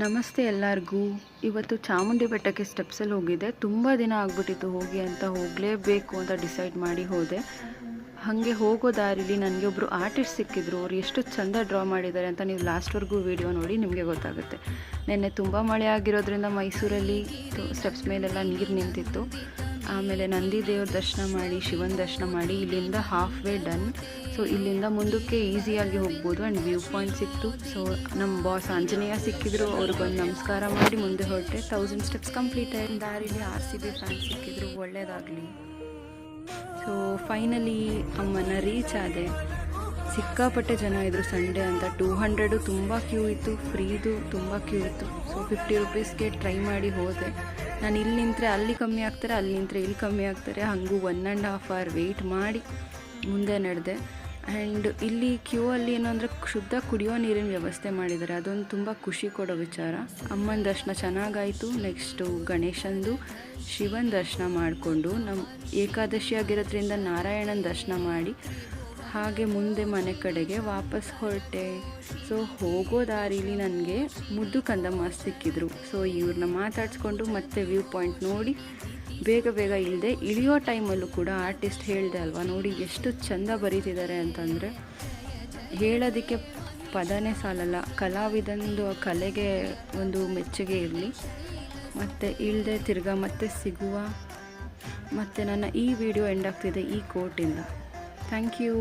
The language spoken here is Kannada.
ನಮಸ್ತೆ ಎಲ್ಲರಿಗೂ. ಇವತ್ತು ಚಾಮುಂಡಿ ಬೆಟ್ಟಕ್ಕೆ ಸ್ಟೆಪ್ಸಲ್ಲಿ ಹೋಗಿದ್ದೆ. ತುಂಬ ದಿನ ಆಗ್ಬಿಟ್ಟಿತ್ತು ಹೋಗಿ ಅಂತ, ಹೋಗಲೇಬೇಕು ಅಂತ ಡಿಸೈಡ್ ಮಾಡಿ ಹೋದೆ. ಹಾಗೆ ಹೋಗೋ ದಾರಿಲಿ ನನಗೆ ಒಬ್ಬರು ಆರ್ಟಿಸ್ಟ್ ಸಿಕ್ಕಿದ್ರು. ಅವ್ರು ಎಷ್ಟು ಚೆಂದ ಡ್ರಾ ಮಾಡಿದ್ದಾರೆ ಅಂತ ನೀವು ಲಾಸ್ಟ್ವರೆಗೂ ವಿಡಿಯೋ ನೋಡಿ ನಿಮಗೆ ಗೊತ್ತಾಗುತ್ತೆ. ನೆನ್ನೆ ತುಂಬ ಮಳೆ ಆಗಿರೋದ್ರಿಂದ ಮೈಸೂರಲ್ಲಿ ಸ್ಟೆಪ್ಸ್ ಮೇಲೆಲ್ಲ ನೀರು ನಿಂತಿತ್ತು. ಆಮೇಲೆ ನಂದಿ ದೇವ್ರ ದರ್ಶನ ಮಾಡಿ, ಶಿವನ ದರ್ಶನ ಮಾಡಿ, ಇಲ್ಲಿಂದ ಹಾಫ್ ವೇ ಡನ್. ಸೊ ಇಲ್ಲಿಂದ ಮುಂದಕ್ಕೆ ಈಸಿಯಾಗಿ ಹೋಗ್ಬೋದು. ಆ್ಯಂಡ್ ವ್ಯೂ ಪಾಯಿಂಟ್ ಸಿಕ್ತು. ಸೊ ನಮ್ಮ ಬಾಸ್ ಆಂಜನೇಯ ಸಿಕ್ಕಿದ್ರು, ಅವ್ರಿಗೊಂದು ನಮಸ್ಕಾರ ಮಾಡಿ ಮುಂದೆ ಹೊರಟೆ. 1000 ಸ್ಟೆಪ್ಸ್ ಕಂಪ್ಲೀಟ್ ಆಯ್ತು. ದಾರಿಲಿ RCB ಫ್ಯಾನ್ಸ್ ಸಿಕ್ಕಿದ್ರು, ಒಳ್ಳೆಯದಾಗಲಿ. ಸೊ ಫೈನಲಿ ಅಮ್ಮನ ರೀಚ್ ಆದೆ. ಸಿಕ್ಕಾಪಟ್ಟೆ ಜನ ಇದ್ದರು. ಸಂಡೇ ಅಂತ 200 ತುಂಬ ಕ್ಯೂ ಇತ್ತು, ಫ್ರೀದು ತುಂಬ ಕ್ಯೂ ಇತ್ತು. ಸೊ 50 ರುಪೀಸ್ಗೆ ಟ್ರೈ ಮಾಡಿ ಹೋದೆ. ನಾನು ಇಲ್ಲಿ ನಿಂತರೆ ಅಲ್ಲಿ ಕಮ್ಮಿ ಆಗ್ತಾರೆ, ಅಲ್ಲಿ ನಿಂತರೆ ಇಲ್ಲಿ ಕಮ್ಮಿ ಆಗ್ತಾರೆ. ಹಾಗೂ 1.5 ಅವರ್ ವೆಯ್ಟ್ ಮಾಡಿ ಮುಂದೆ ನಡೆದೆ. ಆ್ಯಂಡ್ ಇಲ್ಲಿ ಕ್ಯೂ ಅಲ್ಲಿ ಏನು ಅಂದರೆ ಶುದ್ಧ ಕುಡಿಯೋ ನೀರಿನ ವ್ಯವಸ್ಥೆ ಮಾಡಿದ್ದಾರೆ. ಅದೊಂದು ತುಂಬ ಖುಷಿ ಕೊಡೋ ವಿಚಾರ. ಅಮ್ಮನ ದರ್ಶನ ಚೆನ್ನಾಗಾಯಿತು. ನೆಕ್ಸ್ಟು ಗಣೇಶಂದು, ಶಿವನ ದರ್ಶನ ಮಾಡಿಕೊಂಡು, ನಮ್ಮ ಏಕಾದಶಿ ಆಗಿರೋದ್ರಿಂದ ನಾರಾಯಣನ ದರ್ಶನ ಮಾಡಿ ಹಾಗೆ ಮುಂದೆ ಮನೆ ಕಡೆಗೆ ವಾಪಸ್ ಹೊರಟೆ. ಸೊ ಹೋಗೋ ದಾರಿಲಿ ನನಗೆ ಮುದ್ದು ಕಂದಮ್ಮ ಸಿಕ್ಕಿದ್ರು. ಸೊ ಇವ್ರನ್ನ ಮಾತಾಡಿಸ್ಕೊಂಡು ಮತ್ತೆ ವ್ಯೂ ಪಾಯಿಂಟ್ ನೋಡಿ ಬೇಗ ಇಳಿಯೋ ಟೈಮಲ್ಲೂ ಕೂಡ ಆರ್ಟಿಸ್ಟ್ ಹೇಳಿದೆ ಅಲ್ವಾ, ನೋಡಿ ಎಷ್ಟು ಚೆಂದ ಬರೀತಿದ್ದಾರೆ ಅಂತಂದರೆ ಹೇಳೋದಕ್ಕೆ ಪದನೇ ಸಾಲಲ್ಲ. ಕಲಾವಿದಂದು ಕಲೆಗೆ ಒಂದು ಮೆಚ್ಚುಗೆ ಇರಲಿ. ಮತ್ತು ಇಲ್ಲದೆ ತಿರ್ಗಾ ಮತ್ತೆ ಸಿಗುವ. ಮತ್ತು ನನ್ನ ಈ ವಿಡಿಯೋ ಎಂಡ್ ಆಗ್ತಿದೆ ಈ ಕೋಟಿಂದ. Thank you.